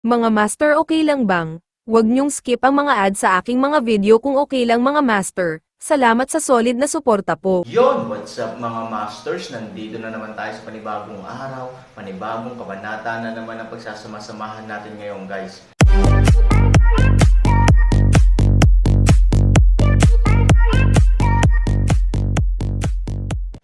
Mga master, okay lang bang? Huwag niyong skip ang mga ads sa aking mga video kung okay lang mga master. Salamat sa solid na suporta po. Yon, what's up mga masters? Nandito na naman tayo sa panibagong araw, panibagong kabanata na naman ang pagsasama-samahan natin ngayon guys.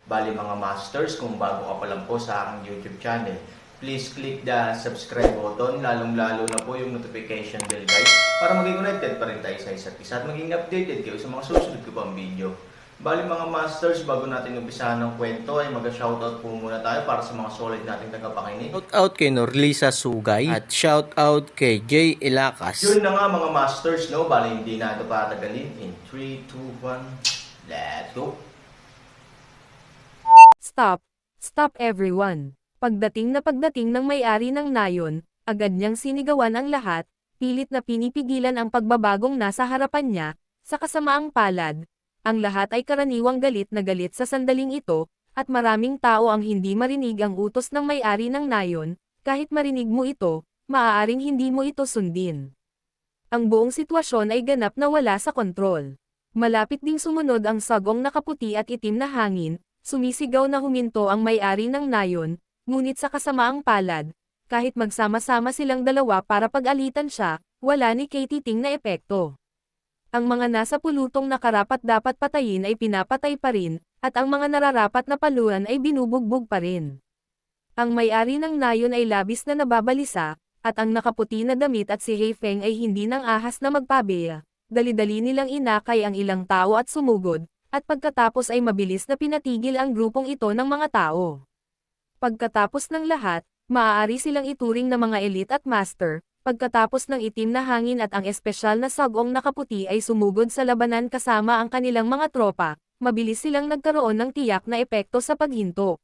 Bali mga masters, kung bago ka pa lang po sa aking YouTube channel, please click the subscribe button, lalong-lalo na po yung notification bell guys, para maging connected pa rin tayo sa isa't isa at maging updated kayo sa mga susunod ko pang video. Bali mga masters, bago natin umpisahan ng kwento ay mag-shoutout po muna tayo para sa mga solid nating tagapakinig. Shoutout kay Norlisa Sugay at shoutout kay Jay Ilacas. Yun na nga mga masters, no? Bali hindi na ito patagalin. In 3, 2, 1, let's go! Stop everyone. Pagdating ng may-ari ng nayon, agad niyang sinigawan ang lahat, pilit na pinipigilan ang pagbabagong nasa harapan niya, sa kasamaang palad. Ang lahat ay karaniwang galit na galit sa sandaling ito, at maraming tao ang hindi marinig ang utos ng may-ari ng nayon, kahit marinig mo ito, maaaring hindi mo ito sundin. Ang buong sitwasyon ay ganap na wala sa kontrol. Malapit ding sumunod ang sagong nakaputi at itim na hangin, sumisigaw na huminto ang may-ari ng nayon, ngunit sa kasamaang palad, kahit magsama-sama silang dalawa para pag-alitan siya, wala ni Katie Ting na epekto. Ang mga nasa pulutong na karapat-dapat patayin ay pinapatay pa rin, at ang mga nararapat na paluan ay binubugbog pa rin. Ang may-ari ng nayon ay labis na nababalisa, at ang nakaputi na damit at si Hei Feng ay hindi nang ahas na magpabeya. Dali-dali nilang inakay ang ilang tao at sumugod, at pagkatapos ay mabilis na pinatigil ang grupong ito ng mga tao. Pagkatapos ng lahat, maaari silang ituring na mga elite at master, pagkatapos ng itim na hangin at ang espesyal na sagong nakaputi ay sumugod sa labanan kasama ang kanilang mga tropa, mabilis silang nagkaroon ng tiyak na epekto sa paghinto.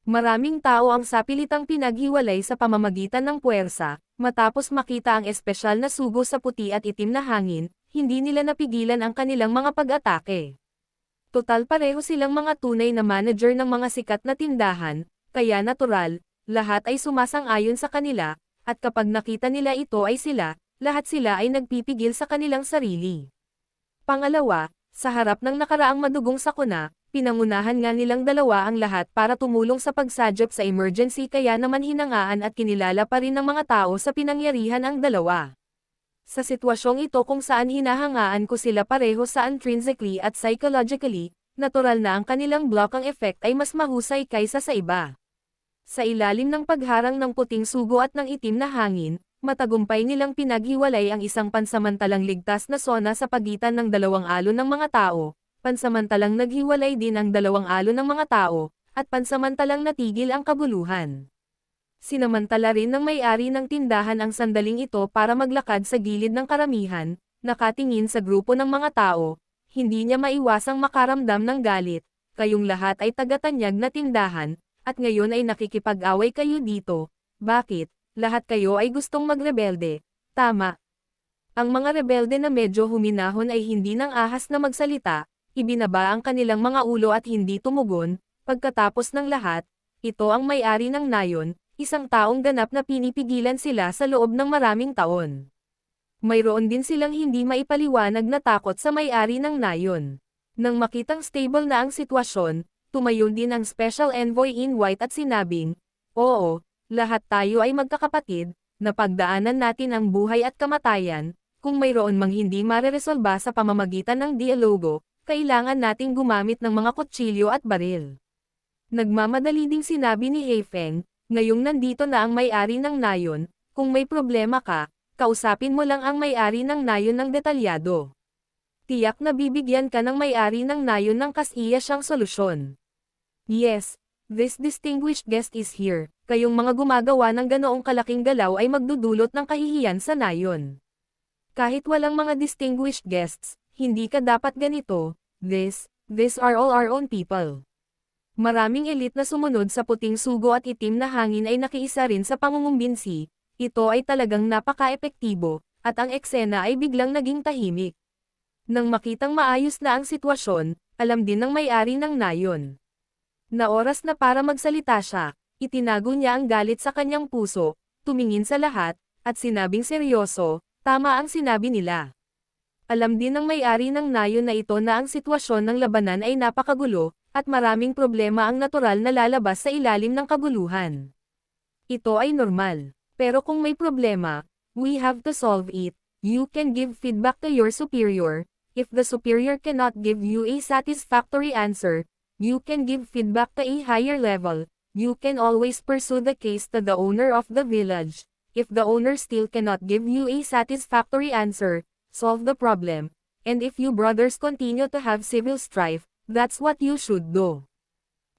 Maraming tao ang sapilitang pinaghiwalay sa pamamagitan ng puwersa, matapos makita ang espesyal na sugo sa puti at itim na hangin, hindi nila napigilan ang kanilang mga pag-atake. Total pareho silang mga tunay na manager ng mga sikat na tindahan, kaya natural, lahat ay sumasang-ayon sa kanila, at kapag nakita nila ito ay lahat sila ay nagpipigil sa kanilang sarili. Pangalawa, sa harap ng nakaraang madugong sakuna, pinangunahan nga nilang dalawa ang lahat para tumulong sa pagsadyop sa emergency kaya naman hinangaan at kinilala pa rin ng mga tao sa pinangyarihan ang dalawa. Sa sitwasyong ito kung saan hinahangaan ko sila pareho sa intrinsically at psychologically, natural na ang kanilang blockang effect ay mas mahusay kaysa sa iba. Sa ilalim ng pagharang ng puting sugo at ng itim na hangin, matagumpay nilang pinaghiwalay ang isang pansamantalang ligtas na sona sa pagitan ng dalawang alon ng mga tao, pansamantalang naghiwalay din ang dalawang alon ng mga tao, at pansamantalang natigil ang kabuluhan. Sinamantala rin ng may-ari ng tindahan ang sandaling ito para maglakad sa gilid ng karamihan, nakatingin sa grupo ng mga tao, hindi niya maiwasang makaramdam ng galit, kayong lahat ay tagatanyag na tindahan, at ngayon ay nakikipag-away kayo dito, bakit? Lahat kayo ay gustong magrebelde, tama. Ang mga rebelde na medyo huminahon ay hindi nang ahas na magsalita, ibinaba ang kanilang mga ulo at hindi tumugon, pagkatapos ng lahat, ito ang may-ari ng nayon, isang taong ganap na pinipigilan sila sa loob ng maraming taon. Mayroon din silang hindi maipaliwanag na takot sa may-ari ng nayon. Nang makitang stable na ang sitwasyon, tumayo din ang Special Envoy in White at sinabing, "Oo, lahat tayo ay magkakapatid, napagdaanan natin ang buhay at kamatayan, kung mayroon mang hindi mareresolba sa pamamagitan ng dialogo, kailangan nating gumamit ng mga kutsilyo at baril." Nagmamadali ding sinabi ni Hei Feng, "Ngayong nandito na ang may-ari ng nayon, kung may problema ka, kausapin mo lang ang may-ari ng nayon ng detalyado. Tiyak na bibigyan ka ng may-ari ng nayon ng kasiya siyang solusyon." Yes, this distinguished guest is here. Kayong mga gumagawa ng ganoong kalaking galaw ay magdudulot ng kahihiyan sa nayon. Kahit walang mga distinguished guests, hindi ka dapat ganito. These are all our own people. Maraming elite na sumunod sa puting sugo at itim na hangin ay nakiisa rin sa pangungumbinsi, ito ay talagang napaka-epektibo, at ang eksena ay biglang naging tahimik. Nang makitang maayos na ang sitwasyon, alam din ng may-ari ng nayon na oras na para magsalita siya, itinago niya ang galit sa kanyang puso, tumingin sa lahat, at sinabing seryoso, tama ang sinabi nila. Alam din ng may-ari ng nayon na ito na ang sitwasyon ng labanan ay napakagulo, at maraming problema ang natural na lalabas sa ilalim ng kaguluhan. Ito ay normal. Pero kung may problema, we have to solve it. You can give feedback to your superior. If the superior cannot give you a satisfactory answer, you can give feedback to a higher level. You can always pursue the case to the owner of the village. If the owner still cannot give you a satisfactory answer, solve the problem. And if you brothers continue to have civil strife, that's what you should do.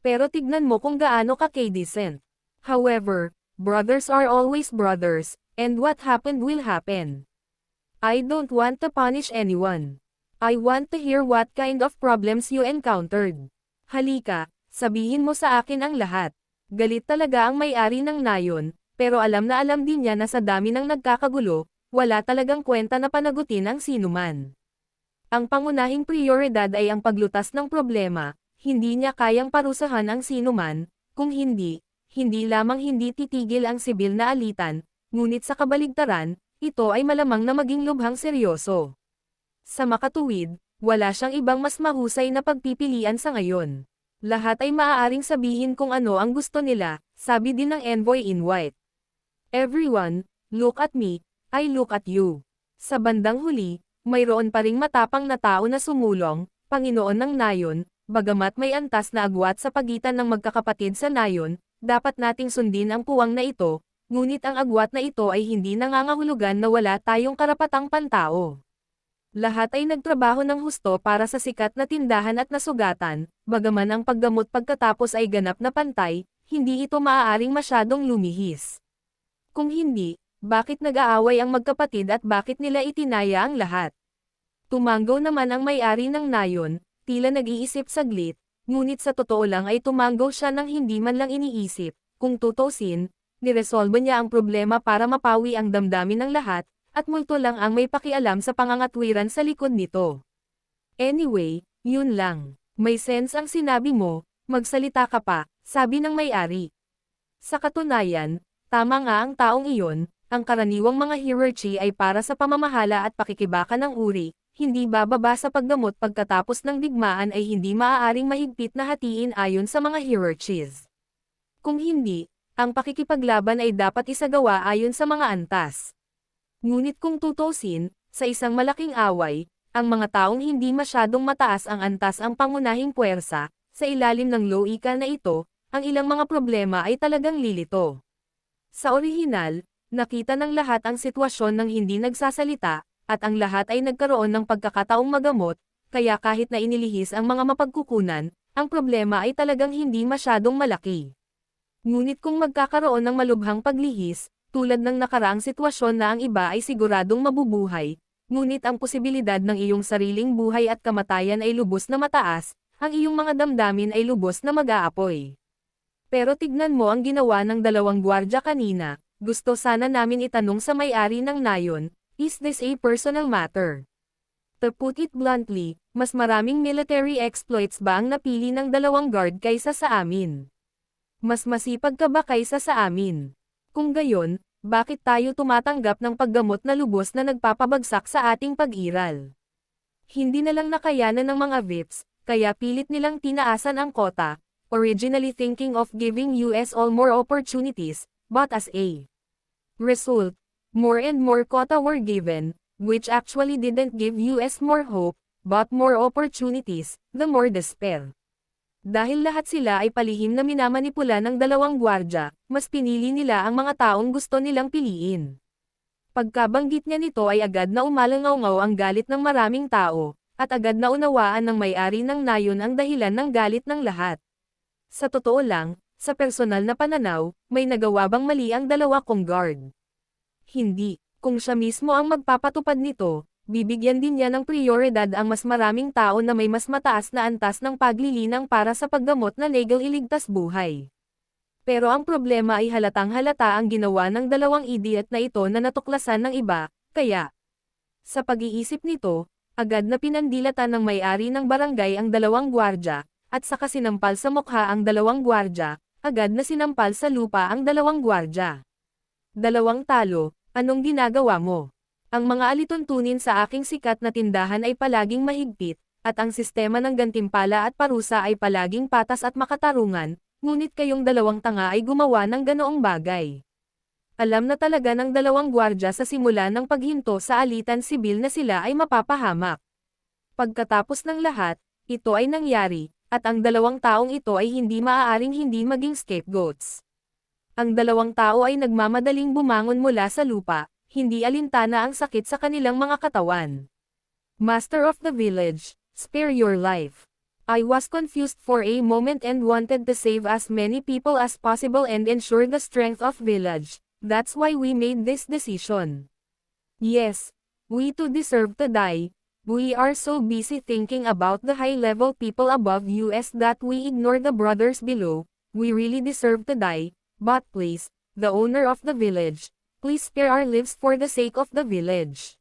Pero tignan mo kung gaano ka decent. However, brothers are always brothers, and what happened will happen. I don't want to punish anyone. I want to hear what kind of problems you encountered. Halika, sabihin mo sa akin ang lahat. Galit talaga ang may-ari ng nayon, pero alam na alam din niya na sa dami ng nagkakagulo, wala talagang kwenta na panagutin ang sinuman. Ang pangunahing prioridad ay ang paglutas ng problema, hindi niya kayang parusahan ang sinuman, kung hindi lamang hindi titigil ang sibil na alitan, ngunit sa kabaligtaran, ito ay malamang na maging lubhang seryoso. Sa makatuwid, wala siyang ibang mas mahusay na pagpipilian sa ngayon. Lahat ay maaaring sabihin kung ano ang gusto nila, sabi din ng envoy in white. Everyone, look at me, I look at you. Sa bandang huli, mayroon pa ring matapang na tao na sumulong, Panginoon ng nayon, bagamat may antas na agwat sa pagitan ng magkakapatid sa nayon, dapat nating sundin ang puwang na ito, ngunit ang agwat na ito ay hindi nangangahulugan na wala tayong karapatang pantao. Lahat ay nagtrabaho ng husto para sa sikat na tindahan at nasugatan, bagaman ang paggamot pagkatapos ay ganap na pantay, hindi ito maaaring masyadong lumihis. Kung hindi, bakit nag-aaway ang magkapatid at bakit nila itinaya ang lahat? Tumanggaw naman ang may-ari ng nayon, tila nag-iisip saglit, ngunit sa totoo lang ay tumanggaw siya ng hindi man lang iniisip, kung tutusin, niresolba niya ang problema para mapawi ang damdamin ng lahat, at multo lang ang may pakialam sa pangangatwiran sa likod nito. Anyway, yun lang. May sense ang sinabi mo, magsalita ka pa, sabi ng may-ari. Sa katunayan, tama nga ang taong iyon, ang karaniwang mga hierarchy ay para sa pamamahala at pakikibaka ng uri, hindi bababa sa paggamot pagkatapos ng digmaan ay hindi maaaring mahigpit na hatiin ayon sa mga hierarchies. Kung hindi, ang pakikipaglaban ay dapat isagawa ayon sa mga antas. Ngunit kung tutusin, sa isang malaking away, ang mga taong hindi masyadong mataas ang antas ang pangunahing puwersa, sa ilalim ng loika na ito, ang ilang mga problema ay talagang lilito. Sa orihinal, nakita ng lahat ang sitwasyon ng hindi nagsasalita, at ang lahat ay nagkaroon ng pagkakataong magamot, kaya kahit na inilihis ang mga mapagkukunan, ang problema ay talagang hindi masyadong malaki. Ngunit kung magkakaroon ng malubhang paglihis, tulad ng nakaraang sitwasyon na ang iba ay siguradong mabubuhay, ngunit ang posibilidad ng iyong sariling buhay at kamatayan ay lubos na mataas, ang iyong mga damdamin ay lubos na mag-aapoy. Pero tignan mo ang ginawa ng dalawang gwardya kanina, gusto sana namin itanong sa may-ari ng nayon, is this a personal matter? To put it bluntly, mas maraming military exploits ba ang napili ng dalawang guard kaysa sa amin? Mas masipag ka ba kaysa sa amin? Kung gayon, bakit tayo tumatanggap ng paggamot na lubos na nagpapabagsak sa ating pag-iral? Hindi na lang nakayanan ng mga VIPs, kaya pilit nilang tinaasan ang kota, originally thinking of giving US all more opportunities, but as a result, more and more quota were given, which actually didn't give US more hope, but more opportunities, the more despair. Dahil lahat sila ay palihim na minamanipula ng dalawang gwardya, mas pinili nila ang mga taong gusto nilang piliin. Pagkabanggit niya nito ay agad na umalangaw-ngaw ang galit ng maraming tao, at agad na unawaan ng may-ari ng nayon ang dahilan ng galit ng lahat. Sa totoo lang, sa personal na pananaw, may nagawa bang mali ang dalawa kong guard? Hindi, kung siya mismo ang magpapatupad nito, bibigyan din niya ng prioridad ang mas maraming tao na may mas mataas na antas ng paglilinang para sa paggamot na legal iligtas buhay. Pero ang problema ay halatang halata ang ginawa ng dalawang idiot na ito na natuklasan ng iba, kaya sa pag-iisip nito, agad na pinandilatan ng may-ari ng barangay ang dalawang gwardya, at saka sinampal sa mukha ang dalawang gwardya, agad na sinampal sa lupa ang dalawang gwardya. Dalawang talo, Anong ginagawa mo? Ang mga alituntunin sa aking sikat na tindahan ay palaging mahigpit, at ang sistema ng gantimpala at parusa ay palaging patas at makatarungan, ngunit kayong dalawang tanga ay gumawa ng ganoong bagay. Alam na talaga ng dalawang gwardya sa simula ng paghinto sa alitan sibil na sila ay mapapahamak. Pagkatapos ng lahat, ito ay nangyari, at ang dalawang taong ito ay hindi maaaring hindi maging scapegoats. Ang dalawang tao ay nagmamadaling bumangon mula sa lupa, hindi alintana ang sakit sa kanilang mga katawan. Master of the village, spare your life. I was confused for a moment and wanted to save as many people as possible and ensure the strength of village. That's why we made this decision. Yes, we too deserve to die. We are so busy thinking about the high-level people above us that we ignore the brothers below. We really deserve to die, but please, the owner of the village, please spare our lives for the sake of the village.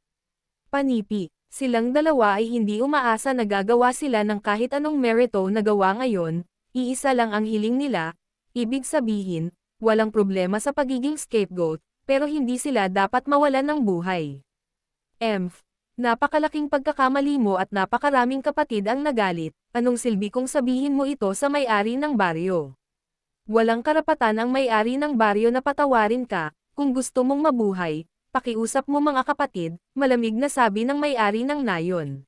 Panipi, silang dalawa ay hindi umaasa na gagawa sila ng kahit anong merito na gawa ngayon, iisa lang ang hiling nila, ibig sabihin, walang problema sa pagiging scapegoat, pero hindi sila dapat mawalan ng buhay. Napakalaking pagkakamali mo at napakaraming kapatid ang nagalit, anong silbi kong sabihin mo ito sa may-ari ng baryo? Walang karapatan ang may-ari ng baryo na patawarin ka, kung gusto mong mabuhay, pakiusap mo mga kapatid, malamig na sabi ng may-ari ng nayon.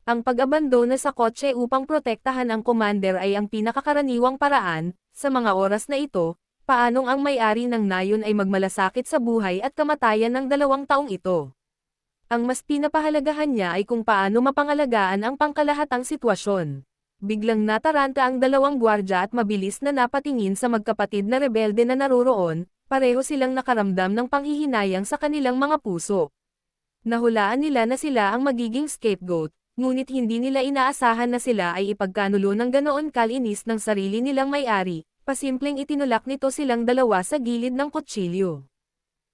Ang pag-abandona sa kotse upang protektahan ang commander ay ang pinakakaraniwang paraan, sa mga oras na ito, paanong ang may-ari ng nayon ay magmalasakit sa buhay at kamatayan ng 2 taong ito. Ang mas pinapahalagahan niya ay kung paano mapangalagaan ang pangkalahatang sitwasyon. Biglang nataranta ang 2 gwardya at mabilis na napatingin sa magkapatid na rebelde na naroroon, pareho silang nakaramdam ng panghihinayang sa kanilang mga puso. Nahulaan nila na sila ang magiging scapegoat, ngunit hindi nila inaasahan na sila ay ipagkanulo ng ganoon kalinis ng sarili nilang may-ari, pasimpleng itinulak nito silang 2 sa gilid ng kutsilyo.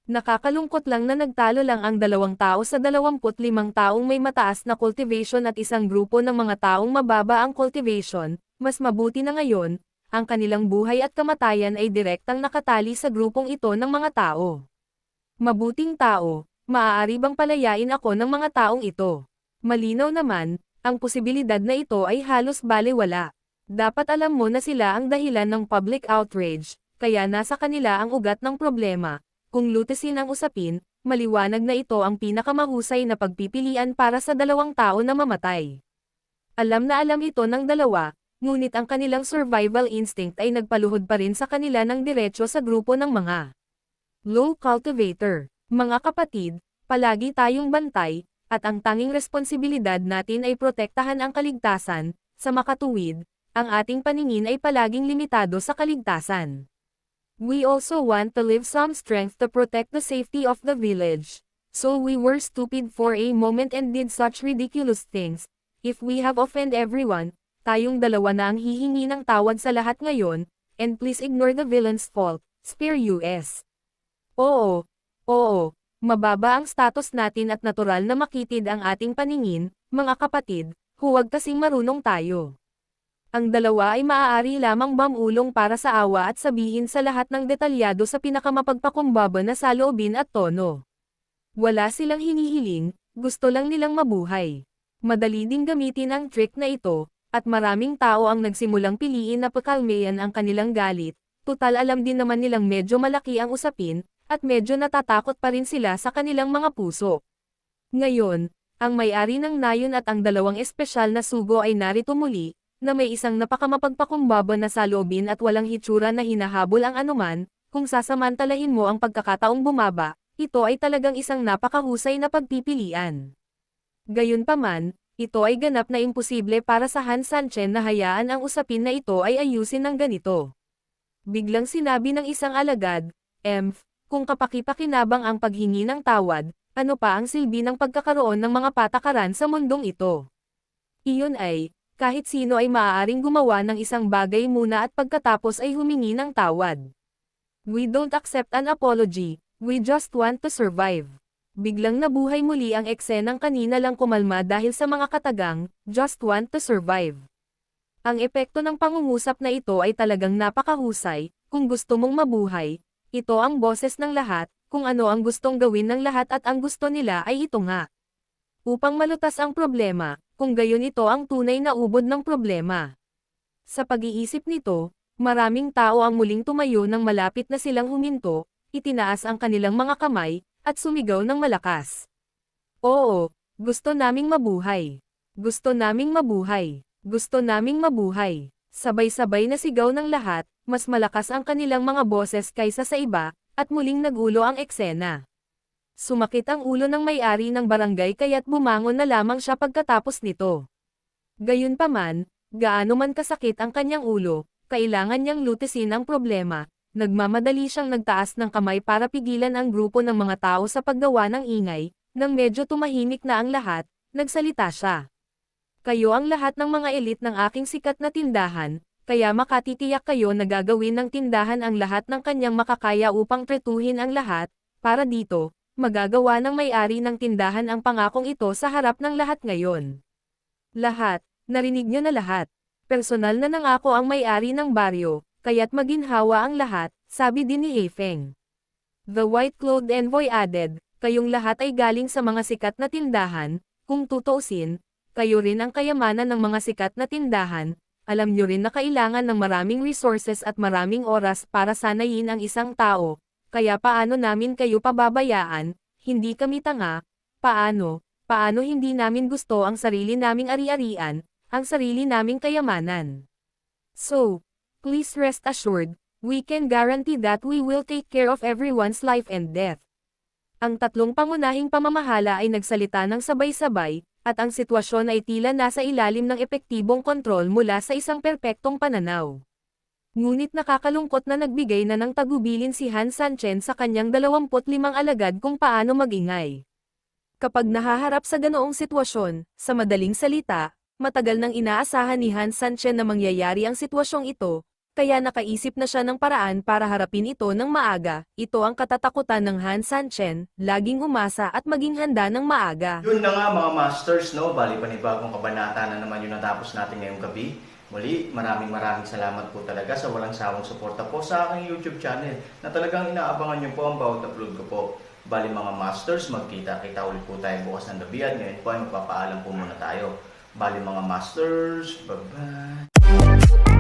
Nakakalungkot lang na nagtalo lang ang 2 tao sa 25 taong may mataas na cultivation at isang grupo ng mga taong mababa ang cultivation, mas mabuti na ngayon, ang kanilang buhay at kamatayan ay direktang nakatali sa grupong ito ng mga tao. Mabuting tao, maaari bang palayain ako ng mga taong ito? Malinaw naman, ang posibilidad na ito ay halos balewala. Dapat alam mo na sila ang dahilan ng public outrage, kaya nasa kanila ang ugat ng problema. Kung lutisin ang usapin, maliwanag na ito ang pinakamahusay na pagpipilian para sa 2 tao na mamatay. Alam na alam ito ng 2, ngunit ang kanilang survival instinct ay nagpaluhod pa rin sa kanila ng diretso sa grupo ng mga low cultivator. Mga kapatid, palagi tayong bantay, at ang tanging responsibilidad natin ay protektahan ang kaligtasan, sa makatuwid, ang ating paningin ay palaging limitado sa kaligtasan. We also want to leave some strength to protect the safety of the village. So we were stupid for a moment and did such ridiculous things. If we have offended everyone, tayong 2 na ang hihingi ng tawad sa lahat ngayon, and please ignore the villain's fault, spare us. Oo, mababa ang status natin at natural na makitid ang ating paningin, mga kapatid, huwag kasing marunong tayo. Ang 2 ay maaari lamang mamulong para sa awa at sabihin sa lahat ng detalyado sa pinakamapagpakumbaba na saloobin at tono. Wala silang hinihiling, gusto lang nilang mabuhay. Madali ding gamitin ang trick na ito, at maraming tao ang nagsimulang piliin na pakalmeyan ang kanilang galit, tutal alam din naman nilang medyo malaki ang usapin, at medyo natatakot pa rin sila sa kanilang mga puso. Ngayon, ang may-ari ng nayon at ang 2 espesyal na sugo ay narito muli, na may isang napakamapagpakumbaba na saloobin at walang hitsura na hinahabol ang anuman, kung sasamantalahin mo ang pagkakataong bumaba, ito ay talagang isang napakahusay na pagpipilian. Gayunpaman, ito ay ganap na imposible para sa Han Sanchen na hayaan ang usapin na ito ay ayusin ng ganito. Biglang sinabi ng isang alagad, kung kapaki-pakinabang ang paghingi ng tawad, ano pa ang silbi ng pagkakaroon ng mga patakaran sa mundong ito? Iyon ay, kahit sino ay maaaring gumawa ng isang bagay muna at pagkatapos ay humingi ng tawad. We don't accept an apology, we just want to survive. Biglang nabuhay muli ang eksenang kanina lang kumalma dahil sa mga katagang, just want to survive. Ang epekto ng pangungusap na ito ay talagang napakahusay, kung gusto mong mabuhay, ito ang boses ng lahat, kung ano ang gustong gawin ng lahat at ang gusto nila ay ito nga. Upang malutas ang problema, kung gayon ito ang tunay na ubod ng problema. Sa pag-iisip nito, maraming tao ang muling tumayo nang malapit na silang huminto, itinaas ang kanilang mga kamay, at sumigaw ng malakas. Oo, gusto naming mabuhay. Gusto naming mabuhay. Gusto naming mabuhay. Sabay-sabay na sigaw ng lahat, mas malakas ang kanilang mga boses kaysa sa iba, at muling nagulo ang eksena. Sumakit ang ulo ng may-ari ng barangay kaya't bumangon na lamang siya pagkatapos nito. Gayunpaman, gaano man kasakit ang kanyang ulo, kailangan niyang lutisin ang problema. Nagmamadali siyang nagtaas ng kamay para pigilan ang grupo ng mga tao sa paggawa ng ingay. Nang medyo tumahimik na ang lahat, nagsalita siya. Kayo ang lahat ng mga elit ng aking sikat na tindahan, kaya makatitiyak kayo na gagawin ng tindahan ang lahat ng kanyang makakaya upang tretuhin ang lahat. Para dito, magagawa ng may-ari ng tindahan ang pangakong ito sa harap ng lahat ngayon. Lahat, narinig niyo na lahat. Personal na nangako ang may-ari ng baryo, kaya't maginhawa ang lahat, sabi din ni Hefeng. The white-clothed envoy added, kayong lahat ay galing sa mga sikat na tindahan, kung tutuusin, kayo rin ang kayamanan ng mga sikat na tindahan, alam nyo rin na kailangan ng maraming resources at maraming oras para sanayin ang isang tao, kaya paano namin kayo pababayaan, hindi kami tanga, paano hindi namin gusto ang sarili naming ari-arian, ang sarili naming kayamanan. So, please rest assured, we can guarantee that we will take care of everyone's life and death. Ang tatlong pangunahing pamamahala ay nagsalita ng sabay-sabay, at ang sitwasyon ay tila nasa ilalim ng epektibong kontrol mula sa isang perpektong pananaw. Ngunit nakakalungkot na nagbigay na ng tagubilin si Han Sanchen sa kanyang 25 alagad kung paano magingay. Kapag nahaharap sa ganoong sitwasyon, sa madaling salita, matagal nang inaasahan ni Han Sanchen na mangyayari ang sitwasyong ito, kaya nakaisip na siya ng paraan para harapin ito ng maaga. Ito ang katatakutan ng Han Sanchen, laging umasa at maging handa ng maaga. Yun na nga mga masters, no? Bali panibagong kabanata na naman yung natapos natin ngayong gabi. Muli, maraming salamat po talaga sa walang sawang suporta po sa aking YouTube channel na talagang inaabangan nyo po ang bawat upload ko po. Bali mga masters, magkita-kita ulit po tayo bukas ng gabi at ngayon po ay magpapaalam po muna tayo. Bali mga masters, bye-bye!